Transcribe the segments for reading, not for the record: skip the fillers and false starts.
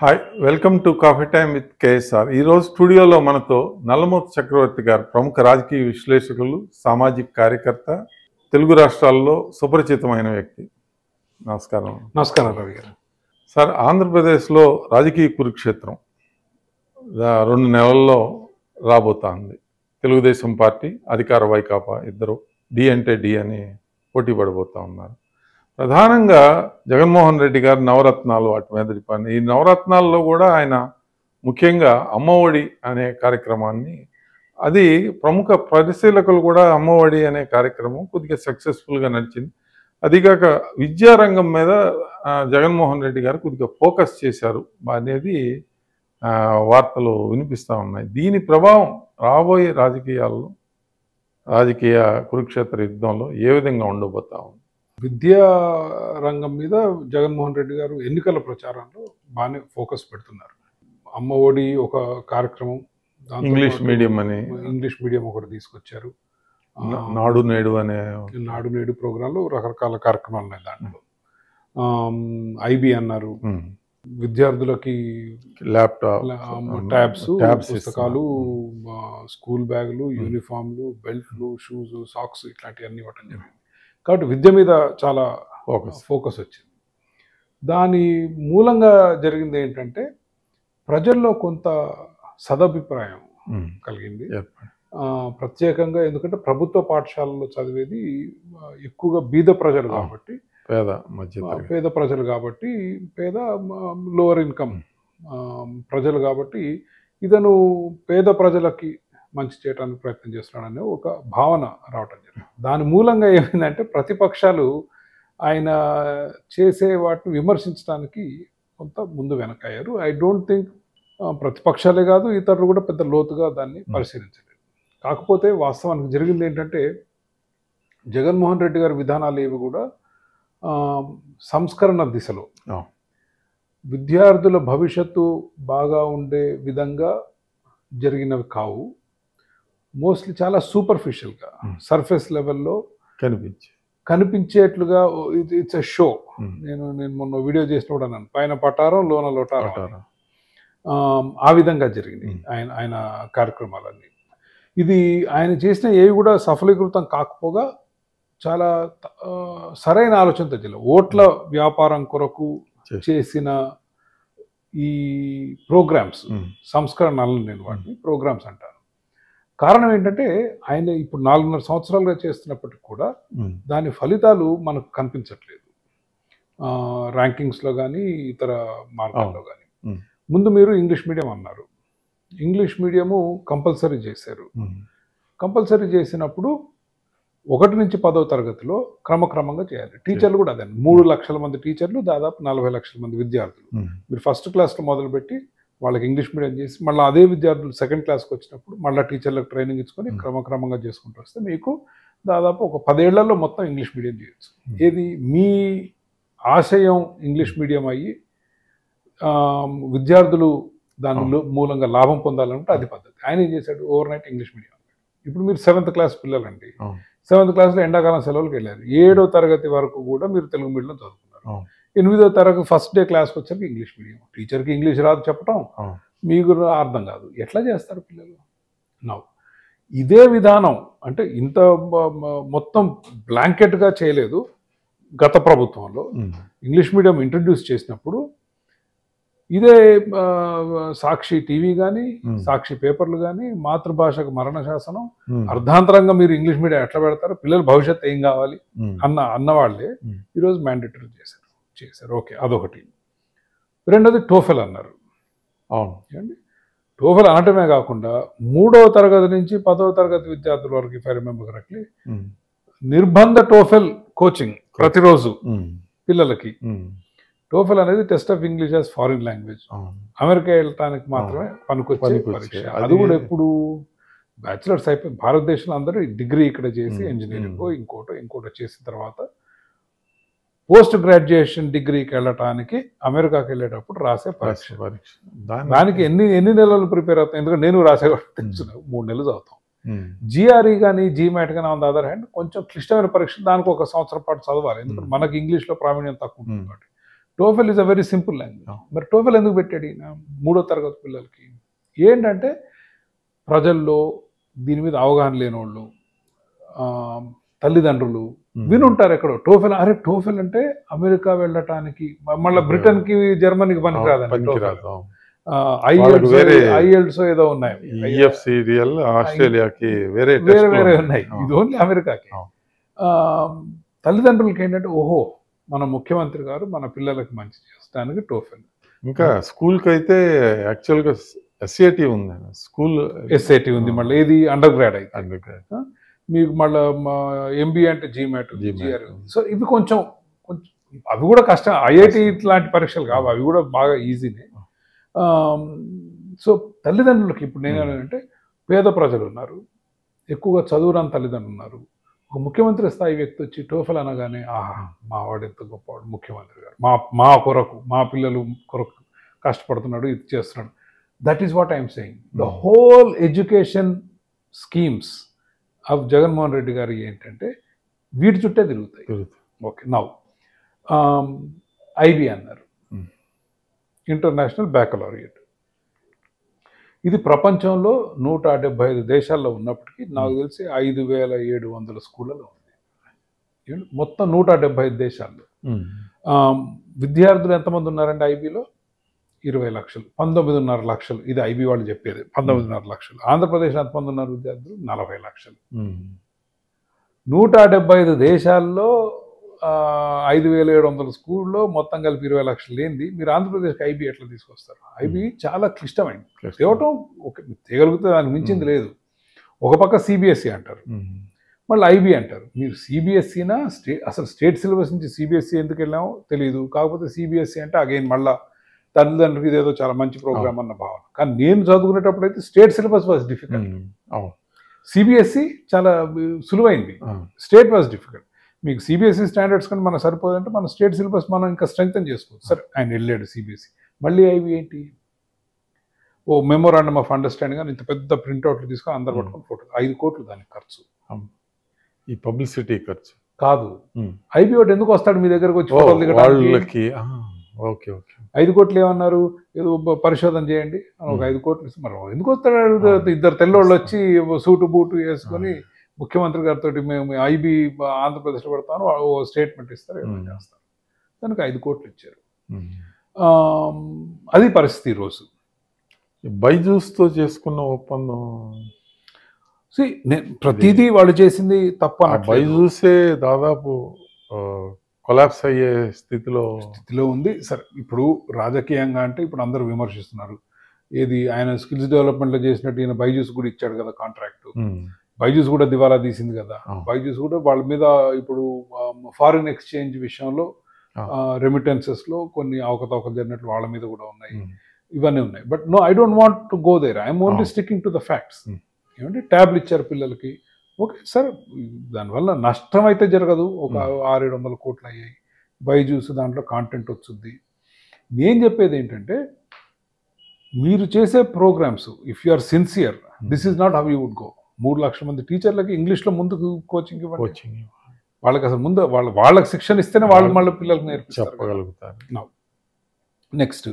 Hi welcome to coffee time with KSR. ఈరోజు స్టూడియోలో మనతో నల్లమోతు చక్రవర్తి గారు, ప్రముఖ రాజకీయ విశ్లేషకులు, సామాజిక కార్యకర్త, తెలుగు రాష్ట్రాల్లో సుపరిచితమైన వ్యక్తి. నమస్కారం. నమస్కారం రవి గారు. సార్, ఆంధ్రప్రదేశ్లో రాజకీయ కురుక్షేత్రం 2 నెలల్లో రాబోతోంది. తెలుగుదేశం పార్టీ, అధికార వైకాపా ఇద్దరు డి అంటే డి అని పోటీ పడబోతూ ఉన్నారు. ప్రధానంగా జగన్మోహన్ రెడ్డి గారు నవరత్నాలు వాటి మీద డిపెండ్. ఈ నవరత్నాల్లో కూడా ఆయన ముఖ్యంగా అమ్మఒడి అనే కార్యక్రమాన్ని, అది ప్రముఖ పరిశీలకులు కూడా అమ్మఒడి అనే కార్యక్రమం కొద్దిగా సక్సెస్ఫుల్గా నడిచింది. అదిగాక విద్యారంగం మీద జగన్మోహన్ రెడ్డి గారు కొద్దిగా ఫోకస్ చేశారు అనేది వార్తలు వినిపిస్తూ ఉన్నాయి. దీని ప్రభావం రాబోయే రాజకీయ కురుక్షేత్ర యుద్ధంలో ఏ విధంగా ఉండబోతా ఉంది? విద్యా రంగం మీద జగన్మోహన్ రెడ్డి గారు ఎన్నికల ప్రచారంలో బాగానే ఫోకస్ పెడుతున్నారు. అమ్మ ఒడి ఒక కార్యక్రమం, ఇంగ్లీష్ మీడియం అని ఇంగ్లీష్ మీడియం ఒకటి తీసుకొచ్చారు. నాడు నేడు అనే నాడు నేడు ప్రోగ్రాంలో రకరకాల కార్యక్రమాలు ఉన్నాయి. దాంట్లో ఐబీ అన్నారు, విద్యార్థులకి ల్యాప్టాప్, ట్యాబ్స్, పుస్తకాలు, స్కూల్ బ్యాగులు, యూనిఫామ్లు, బెల్ట్లు, షూస్, సాక్స్ ఇట్లాంటివన్నీ ఇవ్వటం జరిగింది. కాబట్టి విద్య మీద చాలా ఫోకస్ వచ్చింది. దాని మూలంగా జరిగింది ఏంటంటే ప్రజల్లో కొంత సదభిప్రాయం కలిగింది. ప్రత్యేకంగా ఎందుకంటే ప్రభుత్వ పాఠశాలలో చదివేది ఎక్కువగా బీద ప్రజలు కాబట్టి, పేద ప్రజలు కాబట్టి, లోవర్ ఇన్కమ్ ప్రజలు కాబట్టి, ఇతను పేద ప్రజలకి మంచి చేయడానికి ప్రయత్నం చేస్తున్నాడనే ఒక భావన రావటం జరిగింది. దాని మూలంగా ఏమైందంటే ప్రతిపక్షాలు ఆయన చేసే వాటిని విమర్శించడానికి కొంత ముందు వెనకయ్యారు. ఐ డోంట్ థింక్ ప్రతిపక్షాలే కాదు, ఇతరులు కూడా పెద్ద లోతుగా దాన్ని పరిశీలించలేదు. కాకపోతే వాస్తవానికి జరిగింది ఏంటంటే జగన్మోహన్ రెడ్డి గారి విధానాలు ఏవి కూడా సంస్కరణ దిశలో, విద్యార్థుల భవిష్యత్తు బాగా ఉండే విధంగా జరిగినవి కావు. మోస్ట్లీ చాలా సూపర్ఫిషియల్గా, సర్ఫేస్ లెవెల్లో కనిపించేట్లుగా ఇట్స్ ఎ షో. నేను మొన్న వీడియో చేసినప్పుడు అన్నాను, పైన పటారం లోన లోటారం, ఆ విధంగా జరిగింది ఆయన కార్యక్రమాలన్నీ. ఇది ఆయన చేసిన ఏవి కూడా సఫలీకృతం కాకపోగా చాలా సరైన ఆలోచనతో తెలియదు. ఓట్ల వ్యాపారం కొరకు చేసిన ఈ ప్రోగ్రామ్స్, సంస్కరణలు, నేను వాటిని ప్రోగ్రామ్స్ అంటాను. కారణం ఏంటంటే ఆయన ఇప్పుడు 4.5 సంవత్సరాలుగా చేస్తున్నప్పటికి కూడా దాని ఫలితాలు మనకు కనిపించట్లేదు, ర్యాంకింగ్స్లో కానీ ఇతర మార్గాల్లో కానీ. ముందు మీరు ఇంగ్లీష్ మీడియం అన్నారు, ఇంగ్లీష్ మీడియము కంపల్సరీ చేశారు. కంపల్సరీ చేసినప్పుడు 1 నుంచి 10వ తరగతిలో క్రమక్రమంగా చేయాలి. టీచర్లు కూడా అదే, 3 లక్షల మంది టీచర్లు, దాదాపు 40 లక్షల మంది విద్యార్థులు. మీరు ఫస్ట్ క్లాస్లో మొదలుపెట్టి వాళ్ళకి ఇంగ్లీష్ మీడియం చేసి మళ్ళీ అదే విద్యార్థులు సెకండ్ క్లాస్కి వచ్చినప్పుడు మళ్ళీ టీచర్లకు ట్రైనింగ్ ఇచ్చుకొని క్రమక్రమంగా చేసుకుంటూ వస్తే మీకు దాదాపు ఒక 10 ఏళ్లలో మొత్తం ఇంగ్లీష్ మీడియం చేయొచ్చు. ఏది మీ ఆశయం ఇంగ్లీష్ మీడియం అయ్యి విద్యార్థులు దాని మూలంగా లాభం పొందాలంటే అది పద్ధతి. ఆయన ఏం చేశాడు, ఓవర్ నైట్ ఇంగ్లీష్ మీడియం. ఇప్పుడు మీరు 7th క్లాస్ పిల్లలండి, 7th క్లాస్లో ఎండాకాలం సెలవులకు వెళ్ళారు. 7వ తరగతి వరకు కూడా మీరు తెలుగు మీడియంలో చదువుకున్నారు. 8వ తరగతి ఫస్ట్ డే క్లాస్కి వచ్చాక ఇంగ్లీష్ మీడియం. టీచర్కి ఇంగ్లీష్ రాదు చెప్పటం, మీకు అర్థం కాదు, ఎట్లా చేస్తారు పిల్లలు? ఇదే విధానం అంటే ఇంత మొత్తం బ్లాంకెట్గా చేయలేదు. గత ప్రభుత్వంలో ఇంగ్లీష్ మీడియం ఇంట్రడ్యూస్ చేసినప్పుడు ఇదే సాక్షి టీవీ కానీ, సాక్షి పేపర్లు కానీ, మాతృభాషకు మరణ శాసనం, అర్ధాంతరంగా మీరు ఇంగ్లీష్ మీడియం ఎట్లా పెడతారు, పిల్లల భవిష్యత్తు ఏం కావాలి అన్నవాళ్లే ఈరోజు మ్యాండేటరీ చేశారు. ఓకే, అదొకటి. రెండోది టోఫెల్ అన్నారు. అవునండి, టోఫెల్ అనటమే కాకుండా 3వ తరగతి నుంచి 10వ తరగతి విద్యార్థుల వరకు, ఇఫ్ ఐ రిమెంబర్ కరెక్ట్లీ, నిర్బంధ టోఫెల్ కోచింగ్ ప్రతిరోజు పిల్లలకి. టోఫెల్ అనేది test of English as foreign language, America వెళ్ళటానికి మాత్రమే పనికొచ్చే పరీక్ష. అది కూడా ఎప్పుడు బ్యాచిలర్స్ అయిపోయి భారతదేశంలో అందరూ డిగ్రీ ఇక్కడ చేసి ఇంజనీరింగ్ ఇంకోటో చేసిన తర్వాత పోస్ట్ గ్రాడ్యుయేషన్ డిగ్రీకి వెళ్ళటానికి అమెరికాకి వెళ్ళేటప్పుడు రాసే పరీక్ష. దానికి ఎన్ని నెలలు ప్రిపేర్ అవుతాం? ఎందుకంటే నేను రాసే తెలుసు, 3 నెలలు చదువుతాం. జిఆర్ఈ కానీ జీమాట్ కానీ ఆన్ ద అదర్ హ్యాండ్ కొంచెం క్లిష్టమైన పరీక్ష, దానికి 1 సంవత్సరం పాటు చదవాలి. ఎందుకంటే మనకి ఇంగ్లీష్లో ప్రావీణ్యం తక్కువ ఉంటుంది కాబట్టి. TOEFL is a very simple language. మరి టోఫెల్ ఎందుకు పెట్టాడు ఈయన 3వ తరగతి పిల్లలకి? ఏంటంటే ప్రజల్లో దీని మీద అవగాహన లేని వాళ్ళు, తల్లిదండ్రులు వినుంటారు ఎక్కడో టోఫెల్, అరే టోఫెల్ అంటే అమెరికా వెళ్ళటానికి, మళ్ళీ బ్రిటన్కి జర్మనీకి పనికిరాదు, ఐఎల్స్ ఏదో ఉన్నాయి, ఆస్ట్రేలియాకి వేరే వేరే ఉన్నాయి, ఇది ఓన్లీ అమెరికాకి. తల్లిదండ్రులకి ఏంటంటే ఓహో మన ముఖ్యమంత్రి గారు మన పిల్లలకి మంచి చేస్తానికి టోఫెల్. ఇంకా స్కూల్కి అయితే యాక్చువల్గా ఎస్ఏటి ఉంది, స్కూల్ ఎస్ఐటి ఉంది, మళ్ళీ ఏది అండర్ గ్రాడ్ అయితే మీకు మళ్ళీ ఎంబీఏ అంటే జీమాట్, సో ఇవి కొంచెం అవి కూడా కష్టం. ఐఐటి లాంటి పరీక్షలు కావు, అవి కూడా బాగా ఈజీనే. సో తల్లిదండ్రులకి ఇప్పుడు నేనేంటంటే పేద ప్రజలు ఉన్నారు, ఎక్కువగా చదువురాని తల్లిదండ్రులు ఉన్నారు. ఒక ముఖ్యమంత్రి స్థాయి వ్యక్తి వచ్చి టోఫెల్ అనగానే ఆహా మా వాడు ఎంత గొప్పవాడు, ముఖ్యమంత్రి గారు మా కొరకు, మా పిల్లలు కొరకు కష్టపడుతున్నాడు, ఇది చేస్తున్నాడు. That is what I'm saying. The whole education schemes of Jaganmohan Reddy గారు ఏంటంటే వీటి చుట్టే తిరుగుతాయి. ఓకే, నౌ ఐబీ అన్నారు, ఇంటర్నేషనల్ బ్యాకలారియట్. ఇది ప్రపంచంలో 175 దేశాల్లో ఉన్నప్పటికీ నాకు తెలిసి 5700 స్కూళ్ళలో ఉంది. మొత్తం 175 దేశాల్లో విద్యార్థులు ఎంతమంది ఉన్నారండి ఐబీలో? 20 లక్షలు, 19.5 లక్షలు. ఇది ఐబీ వాళ్ళు చెప్పేది, 19.5 లక్షలు. ఆంధ్రప్రదేశ్లో ఎంతమంది ఉన్నారు విద్యార్థులు? 40 లక్షలు. 175 దేశాల్లో 5700 స్కూల్లో మొత్తం కలిపి 20 లక్షలు లేనిది మీరు ఆంధ్రప్రదేశ్కి ఐబీ ఎట్లా తీసుకొస్తారు? ఐబీ చాలా క్లిష్టమైంది. తేవటం ఓకే తేగలిగితే దానికి మించింది లేదు. ఒక పక్క సిబిఎస్ఈ అంటారు, మళ్ళీ ఐబీ అంటారు. మీరు సిబిఎస్ఈనా అసలు స్టేట్ సిలబస్ నుంచి సిబిఎస్ఈ ఎందుకు వెళ్ళామో తెలియదు. కాకపోతే సిబిఎస్ఈ అంటే అగైన్ మళ్ళీ తల్లిదండ్రులకి ఇదేదో చాలా మంచి ప్రోగ్రామ్ అన్న భావన. కానీ నేను చదువుకునేటప్పుడు అయితే state syllabus was difficult. CBSE చాలా సులువైంది, స్టేట్ వాజ్ డిఫికల్ట్. మీకు సిబిఎస్ఈ స్టాండర్డ్స్ కానీ మనకు సరిపోదంటే మన స్టేట్ సిలబస్ మనం ఇంకా స్ట్రెంగ్తన్ చేసుకోవచ్చు. సరే ఆయన వెళ్ళాడు సిబిఎస్ఈ, మళ్ళీ ఐబీ ఏంటి? ఓ మెమోరాండమ్ ఆఫ్ అండర్స్టాండింగ్ అని ఇంత పెద్ద ప్రింట్అవుట్లు తీసుకొని అందరు పట్టుకొని ఫోటో, 5 కోట్లు దానికి ఖర్చు. ఈ పబ్లిసిటీ ఖర్చు కాదు. ఐబీ వాడు ఎందుకు వస్తాడు మీ దగ్గరకు వచ్చి ఫోటోలు దిగడానికి? 5 కోట్లు ఏమన్నారు, ఏదో పరిశోధన చేయండి అని ఒక 5 కోట్లు ఇస్తే మరి ఎందుకు వస్తాడు? 2 తెల్లోళ్ళు వచ్చి సూటు బూటు వేసుకొని ముఖ్యమంత్రి గారితో మేము ఐబీ ఆంధ్రప్రదేశ్లో పెడతాను ఓ స్టేట్మెంట్ ఇస్తారు, ఏమైనా చేస్తారు. దానికి 5 కోట్లు ఇచ్చారు. అది పరిస్థితి ఈరోజు. బైజూస్తో చేసుకున్న ఒప్పందం ప్రతిదీ వాళ్ళు చేసింది తప్ప. బైజూసే దాదాపు కొలాప్స్ అయ్యే స్థితిలో ఉంది. సరే ఇప్పుడు రాజకీయంగా అంటే ఇప్పుడు అందరూ విమర్శిస్తున్నారు, ఏది ఆయన స్కిల్స్ డెవలప్మెంట్లో చేసినట్టు ఈయన బైజూస్ కూడా ఇచ్చాడు కదా కాంట్రాక్ట్. బైజూస్ కూడా దివాలా తీసింది కదా. బైజూస్ కూడా వాళ్ళ మీద ఇప్పుడు ఫారిన్ ఎక్స్చేంజ్ విషయంలో రెమిటెన్సెస్లో కొన్ని అవకతవకలు జరిగినట్లు వాళ్ళ మీద కూడా ఉన్నాయి, ఇవన్నీ ఉన్నాయి. But no, I don't want to go there, I'm only sticking to the facts. ఏమంటే ట్యాబ్లు ఇచ్చారు పిల్లలకి, ఓకే సార్, దానివల్ల నష్టం అయితే జరగదు. ఒక 600-700 కోట్లు అయ్యాయి. బైజూస్ దాంట్లో కాంటెంట్ వచ్చింది. నేను చెప్పేది ఏంటంటే మీరు చేసే programmes if you are sincere, this is not how you would go. 3 లక్షల మంది టీచర్లకి ఇంగ్లీష్లో ముందుకు కోచింగ్ ఇవ్వండి. వాళ్ళకి అసలు ముందు వాళ్ళకి శిక్షణ ఇస్తేనే వాళ్ళు మళ్ళీ పిల్లలకు నేర్పించగలుగుతారు. నెక్స్ట్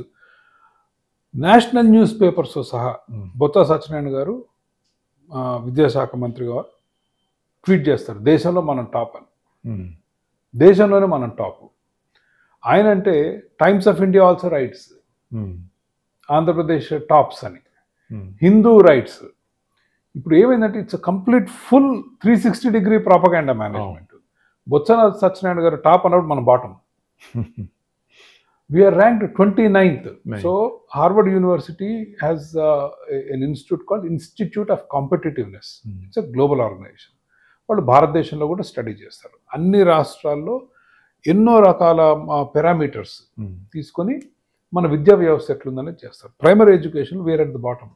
నేషనల్ న్యూస్ పేపర్స్తో సహా బొత్స సత్యనారాయణ గారు విద్యాశాఖ మంత్రిగా ట్వీట్ చేస్తారు, దేశంలో మనం టాప్ అని. దేశంలోనే మనం టాప్. ఆయన అంటే times of India also rights Andhra Pradesh tops అని, హిందూ రైట్స్. ఇప్పుడు ఏమైందంటే it's complete full 360-degree propaganda management. Botsa Satyanarayana గారు టాప్ అన్నప్పుడు మన bottom. We are ranked 29th. So Harvard University has an institute called Institute of Competitiveness. It's a global organization. వాళ్ళు భారతదేశంలో కూడా study చేస్తారు. అన్ని రాష్ట్రాల్లో ఎన్నో రకాల పారామీటర్స్ తీసుకొని మన విద్యా వ్యవస్థ ఎట్లుందని చేస్తారు. Primary education were at the bottom.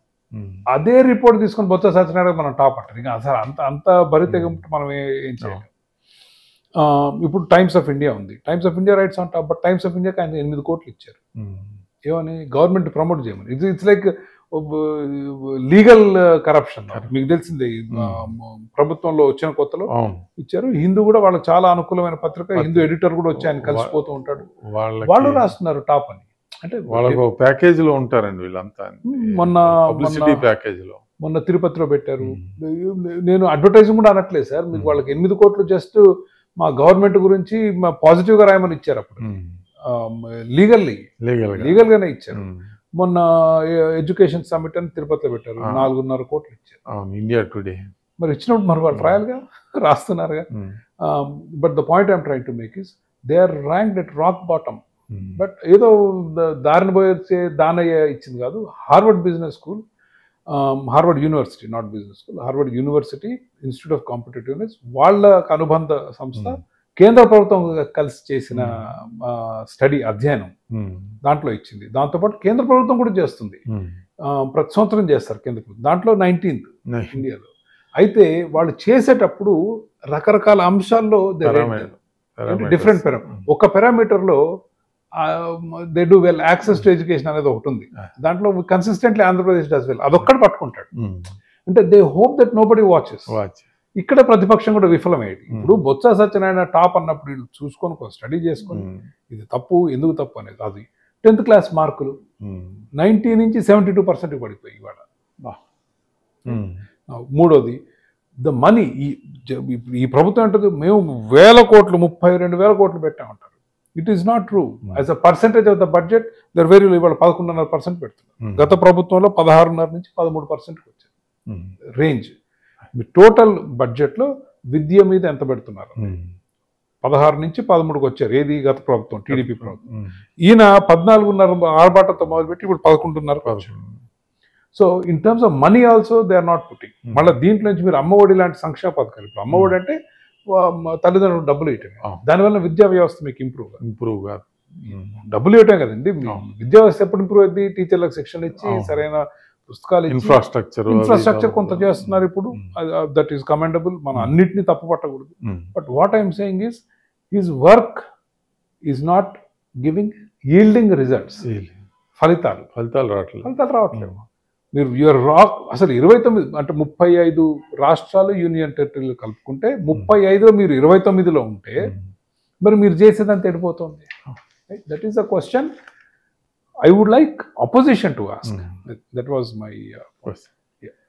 అదే రిపోర్ట్ తీసుకొని బొత్స సత్యనారాయణ మనం టాప్ అంటారు. ఇంకా అసలు అంత భరితెగం మనం ఏం చేయాలి. ఇప్పుడు టైమ్స్ ఆఫ్ ఇండియా ఉంది, times of India rights on top. But times of ఇండియాకి ఆయన 8 కోట్లు ఇచ్చారు. ఏమని గవర్నమెంట్ ప్రమోట్ చేయమని. It's like legal corruption. మీకు తెలిసిందే ప్రభుత్వంలో వచ్చిన కొత్తలో ఇచ్చారు. హిందూ కూడా వాళ్ళకి చాలా అనుకూలమైన పత్రిక, హిందూ ఎడిటర్ కూడా వచ్చి ఆయన కలిసిపోతూ ఉంటాడు, వాళ్ళు రాస్తున్నారు టాప్ అని. అంటే వాళ్ళకు ప్యాకేజ్ లో ఉంటారండి వీళ్ళంతా. మొన్న తిరుపతిలో పెట్టారు. నేను అడ్వర్టైజింగ్ కూడా అనట్లేదు సార్, మీకు వాళ్ళకి 8 కోట్లు జస్ట్ మా గవర్నమెంట్ గురించి పాజిటివ్ గా రాయమని ఇచ్చారు. అప్పుడు లీగల్ గానే ఇచ్చారు. మొన్న ఎడ్యుకేషన్ సమిట్ అని తిరుపతిలో పెట్టారు, 4.5 కోట్లు ఇచ్చారు. ఇండియా టుడే మరి ఇచ్చినప్పుడు మరి వాళ్ళు రాయాలిగా, రాస్తున్నారుగా. But the point I'm trying to make is they are ranked at rock bottom. But ఏదో దారిని పోయే దానయ్య ఇచ్చింది కాదు. Harvard business school, Harvard university, not business school, Harvard university institute of competitiveness వాళ్ళకు అనుబంధ సంస్థ కేంద్ర ప్రభుత్వం కలిసి చేసిన స్టడీ అధ్యయనం దాంట్లో ఇచ్చింది. దాంతోపాటు కేంద్ర ప్రభుత్వం కూడా చేస్తుంది, ప్రతి సంవత్సరం చేస్తారు కేంద్ర ప్రభుత్వం. దాంట్లో 19th ఇండియాలో. అయితే వాళ్ళు చేసేటప్పుడు రకరకాల అంశాల్లో డిఫరెంట్ ఒక పారామీటర్లో they do well. Access to education అనేది ఒకటి ఉంది, దాంట్లో కన్సిస్టెంట్లీ ఆంధ్రప్రదేశ్ డస్ వెల్. అదొక్కటి పట్టుకుంటాడు. అంటే they hope that nobody watches. ఇక్కడ ప్రతిపక్షం కూడా విఫలమయ్యేది. ఇప్పుడు బొత్స సత్యనారాయణ టాప్ అన్నప్పుడు వీళ్ళు చూసుకొని స్టడీ చేసుకొని ఇది తప్పు, ఎందుకు తప్పు అనేది. అది 10th క్లాస్ మార్కులు 90 నుంచి 72% పడిపోయి ఇవాళ. మూడోది ద మనీ. ఈ ప్రభుత్వం అంటది మేము 1000 కోట్లు 32,000 కోట్లు పెట్టామంటారు. It is not true. As a percentage of the budget they're very ఇవాళ 11.5% పెడుతున్నారు. గత ప్రభుత్వంలో 16.5 నుంచి 13% వచ్చారు రేంజ్. మీ టోటల్ బడ్జెట్లో విద్య మీద ఎంత పెడుతున్నారు? 16 నుంచి 13కి వచ్చారు. ఏది గత ప్రభుత్వం, టీడీపీ ప్రభుత్వం. ఈయన 14.5 ఆర్బాటంతో మొదలుపెట్టి ఇప్పుడు 11.5. So in terms of money also they are not putting. మళ్ళీ దీంట్లో నుంచి మీరు అమ్మఒడి లాంటి సంక్షేమ పథకాలు, ఇప్పుడు అమ్మఒడి అంటే తల్లిదండ్రులు డబ్బులు ఇవ్వటమే, దానివల్ల విద్యా వ్యవస్థ మీకు ఇంప్రూవ్ కాదు. డబ్బులు ఇవ్వటం కదండి. విద్యా వ్యవస్థ ఎప్పుడు ఇంప్రూవ్ అయింది? టీచర్లకు శిక్షణ ఇచ్చి సరైన పుస్తకాలు, ఇన్ఫ్రాస్ట్రక్చర్ కొంత చేస్తున్నారు ఇప్పుడు. That is commendable. మనం అన్నిటినీ తప్పు పట్టకూడదు. But what I'm saying is his work is not giving yielding results. ఫలితాలు రావట్లేదు. మీరు అసలు 29 అంటే 35 రాష్ట్రాలు యూనియన్ టెరిటరీలు కలుపుకుంటే 35లో మీరు 29లో ఉంటే మరి మీరు చేసేదంతా ఎడిపోతుంది. That is the question I would like opposition to ask. That was my question.